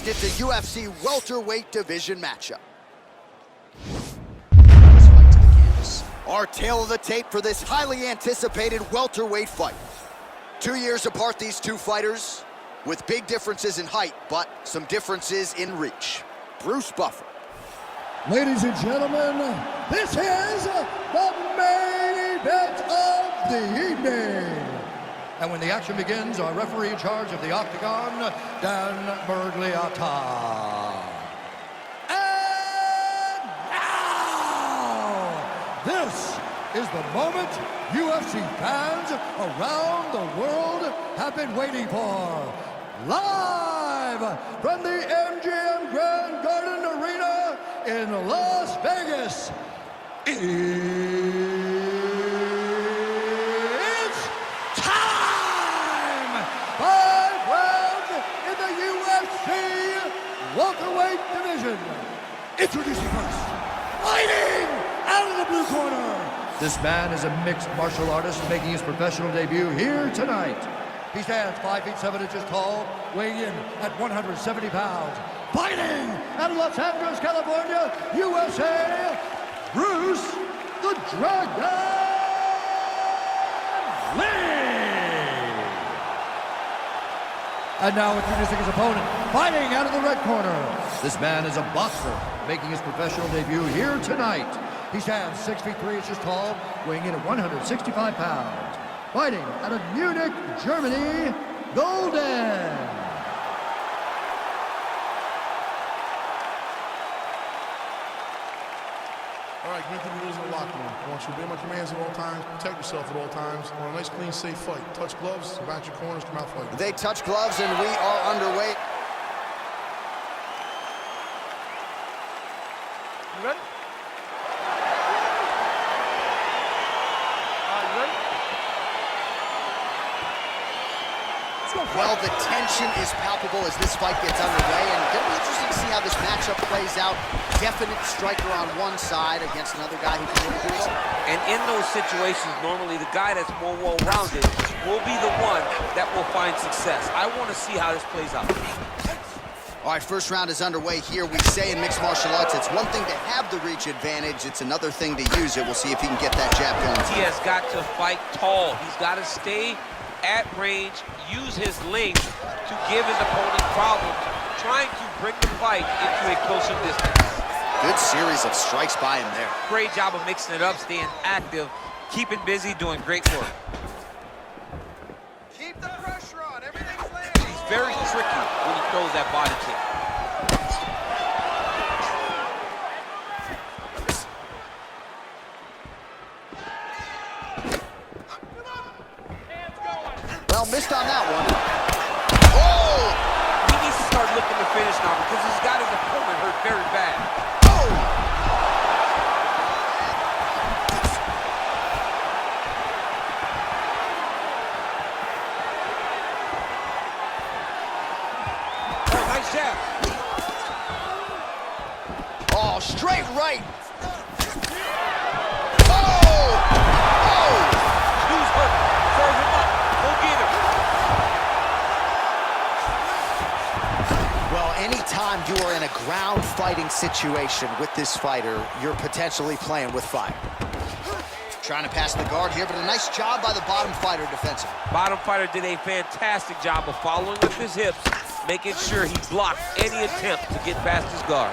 Next, it's a UFC welterweight division matchup. Our tale of the tape for this highly anticipated welterweight fight. 2 years apart, these two fighters, with big differences in height, but some differences in reach. Bruce Buffer. Ladies and gentlemen, this is the main event of the evening. And when the action begins, our referee in charge of the Octagon, Dan Bergliata. And now, this is the moment UFC fans around the world have been waiting for. Live from the MGM Grand Garden Arena in Las Vegas, it's time! 5 rounds in the UFC welterweight division. Introducing first, fighting out of the blue corner. This man is a mixed martial artist making his professional debut here tonight. He stands 5 feet 7 inches tall, weighing in at 170 pounds. Fighting out of Los Angeles, California, USA, Bruce the Dragon Lee! And now introducing his opponent, fighting out of the red corner. This man is a boxer, making his professional debut here tonight. He stands 6 feet 3 inches tall, weighing in at 165 pounds. Fighting out of Munich, Germany, Golden. All right, get into the rules of the locker room. I want you to obey my commands at all times, protect yourself at all times. I want a nice, clean, safe fight. Touch gloves, about your corners, come out fighting. They touch gloves and we are underway. You ready? Well, the tension is palpable as this fight gets underway, and it'll be interesting to see how this matchup plays out. Definite striker on one side against another guy who can really do it all. And in those situations, normally the guy that's more well-rounded will be the one that will find success. I want to see how this plays out. All right, first round is underway here. We say in mixed martial arts, it's one thing to have the reach advantage. It's another thing to use it. We'll see if he can get that jab going. He has got to fight tall. He's got to stay at range, use his length to give his opponent problems, trying to bring the fight into a closer distance. Good series of strikes by him there. Great job of mixing it up, staying active, keeping busy, doing great work. Keep the pressure on. Everything's landing. He's very tricky when he throws that body kick. Well, missed on that one. Oh! He needs to start looking to finish now because he's got his opponent hurt very bad. Oh! Oh, nice jab. Oh, straight right. Anytime you are in a ground fighting situation with this fighter, you're potentially playing with fire. Trying to pass the guard here, but a nice job by the bottom fighter defensively. Bottom fighter did a fantastic job of following with his hips, making sure he blocked any attempt to get past his guard.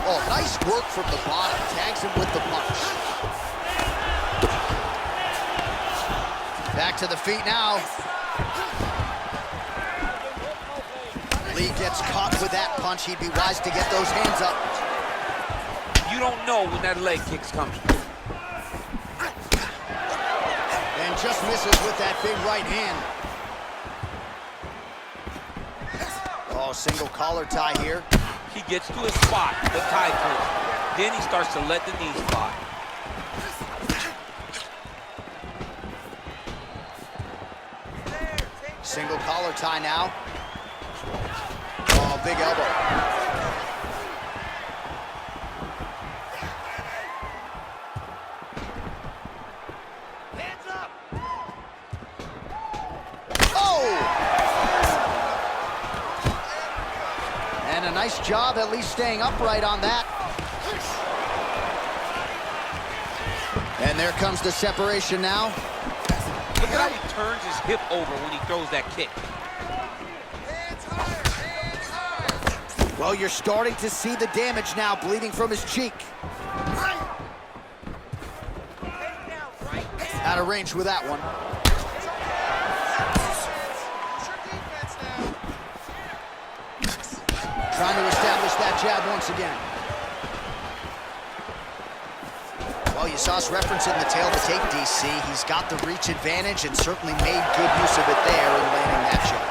Oh, nice work from the bottom. Tags him with the punch. Back to the feet now. Lee gets caught with that punch. He'd be wise to get those hands up. You don't know when that leg kick's coming. And just misses with that big right hand. Oh, single collar tie here. He gets to his spot, the tie clinch. Then he starts to let the knees fly. Single collar tie now. Oh, big elbow. Hands up. Oh! nice job at least staying upright on that. And there comes the separation now. Look at how he turns his hip over when he throws that kick. Hands higher, hands higher. Well, you're starting to see the damage now, bleeding from his cheek. Out of range with that one. Trying to establish that jab once again. Well, you saw us referencing the tail of the tape, DC. He's got the reach advantage and certainly made good use of it there in landing that shot.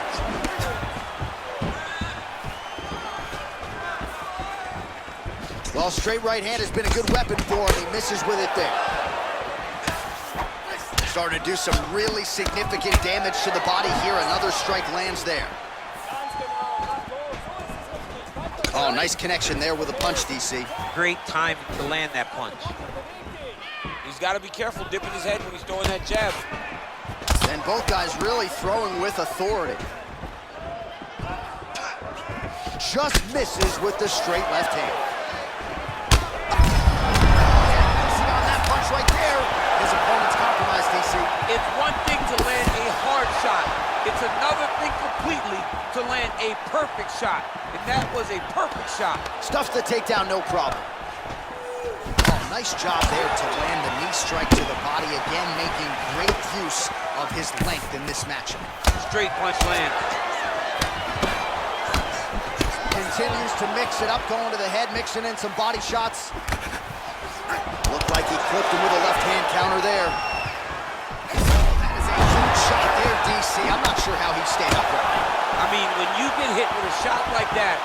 Well, straight right hand has been a good weapon for him. He misses with it there. Starting to do some really significant damage to the body here. Another strike lands there. Oh, nice connection there with a punch, DC. Great time to land that punch. He's got to be careful dipping his head when he's throwing that jab. And both guys really throwing with authority. Just misses with the straight left hand. And on that punch right there, his opponent's compromised, DC. It's one thing to land a hard shot. It's another thing completely to land a perfect shot. And that was a perfect shot. Stuffs the takedown, no problem. Oh, nice job there to land the knee strike to the body. Again, making great use of his length in this matchup. Straight punch land. Continues to mix it up, going to the head, mixing in some body shots. Looked like he clipped him with a left hand counter there. That is a huge shot there, DC. I'm not sure how he stayed upright. I mean, when you get hit with a shot like that,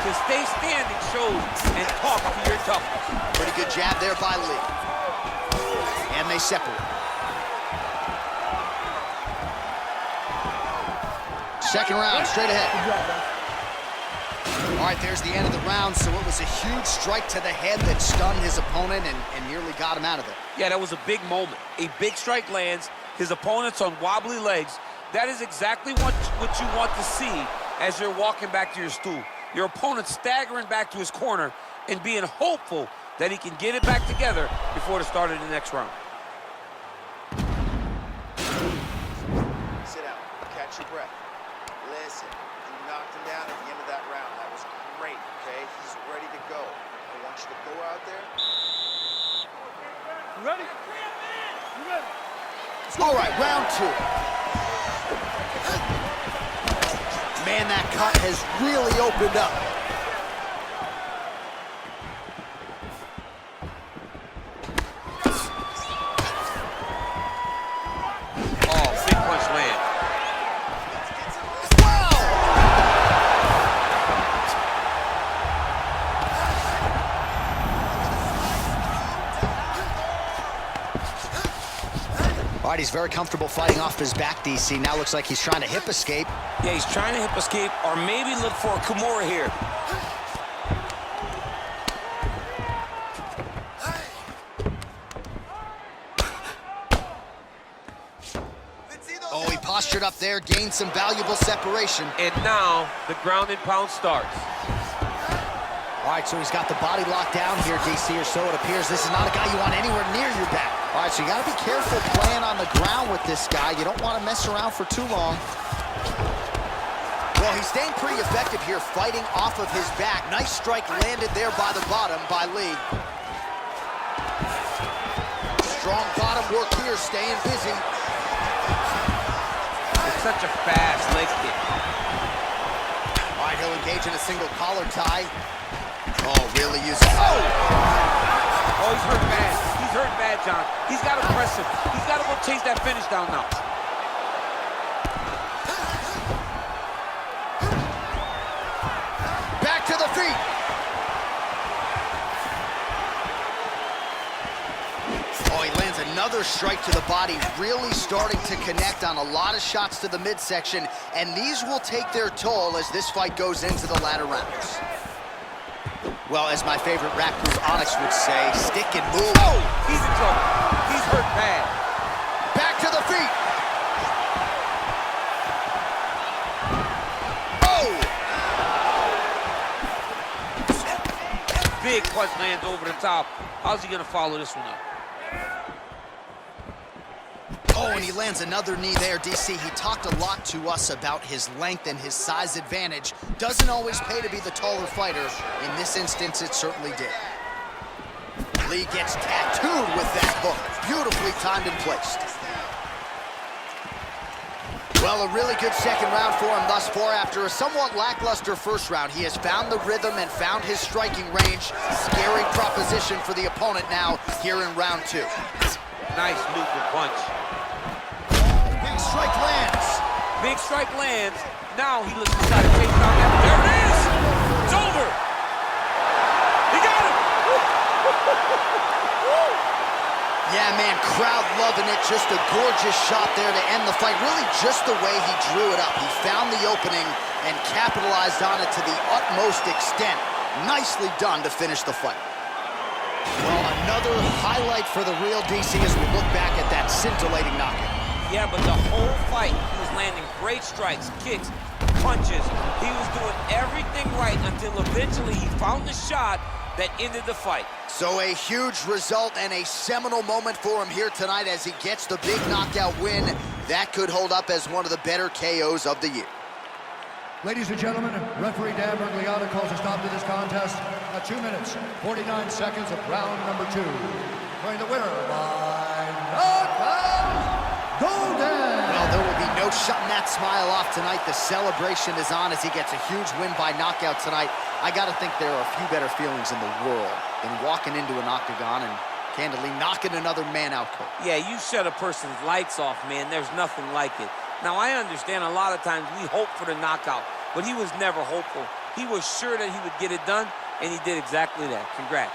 to stay standing shows and talk to your toughness. Pretty good jab there by Lee. And they separate. Second round, straight ahead. All right, there's the end of the round, so it was a huge strike to the head that stunned his opponent and nearly got him out of it. Yeah, that was a big moment. A big strike lands, his opponent's on wobbly legs. That is exactly what you want to see as you're walking back to your stool. Your opponent staggering back to his corner and being hopeful that he can get it back together before the start of the next round. Sit down, catch your breath. Listen, you knocked him down at the end of that round. That was great, okay? He's ready to go. I want you to go out there. You ready? You ready? All right, round two. Man, that cut has really opened up. Oh, big punch land. All right, he's very comfortable fighting off his back, DC. Now looks like he's trying to hip escape. Yeah, he's trying to hip escape or maybe look for a Kimura here. Oh, he postured up there, gained some valuable separation. And now the ground and pound starts. All right, so he's got the body locked down here, DC, or so it appears. This is not a guy you want anywhere near your back. All right, so you got to be careful playing on the ground with this guy. You don't want to mess around for too long. Well, he's staying pretty effective here, fighting off of his back. Nice strike landed there by the bottom by Lee. Strong bottom work here, staying busy. It's such a fast leg kick. All right, he'll engage in a single collar tie. Oh, really using... Oh! Oh, he's hurt bad. He's hurt bad, John. He's got to press him. He's got to go chase that finish down now. Back to the feet. Oh, he lands another strike to the body, really starting to connect on a lot of shots to the midsection, and these will take their toll as this fight goes into the latter rounds. Well, as my favorite rap group Onyx would say, stick and move. Oh, he's in trouble. He's hurt bad. Back to the feet. Oh! big punch lands over the top. How's he gonna follow this one up? Oh, and he lands another knee there, DC. He talked a lot to us about his length and his size advantage. Doesn't always pay to be the taller fighter. In this instance, it certainly did. Lee gets tattooed with that hook. Beautifully timed and placed. Well, a really good second round for him thus far. After a somewhat lackluster first round, he has found the rhythm and found his striking range. Scary proposition for the opponent now here in round 2. Nice looping punch. Big strike lands. Big strike lands. Now he looks to try to chase down that. There it is! It's over! He got him! Yeah, man, crowd loving it. Just a gorgeous shot there to end the fight. Really just the way he drew it up. He found the opening and capitalized on it to the utmost extent. Nicely done to finish the fight. Well, another highlight for the real DC as we look back at that scintillating knockout. Yeah, but the whole fight, he was landing great strikes, kicks, punches. He was doing everything right until eventually he found the shot that ended the fight. So a huge result and a seminal moment for him here tonight as he gets the big knockout win. That could hold up as one of the better KOs of the year. Ladies and gentlemen, referee Dan Bergliata calls a stop to this contest at 2 minutes, 49 seconds of round number 2. Declaring the winner by knockout, Golden! Well, there will be no shutting that smile off tonight. The celebration is on as he gets a huge win by knockout tonight. I gotta think there are a few better feelings in the world than walking into an octagon and candidly knocking another man out cold. Yeah, you shut a person's lights off, man. There's nothing like it. Now, I understand a lot of times we hope for the knockout, but he was never hopeful. He was sure that he would get it done, and he did exactly that. Congrats.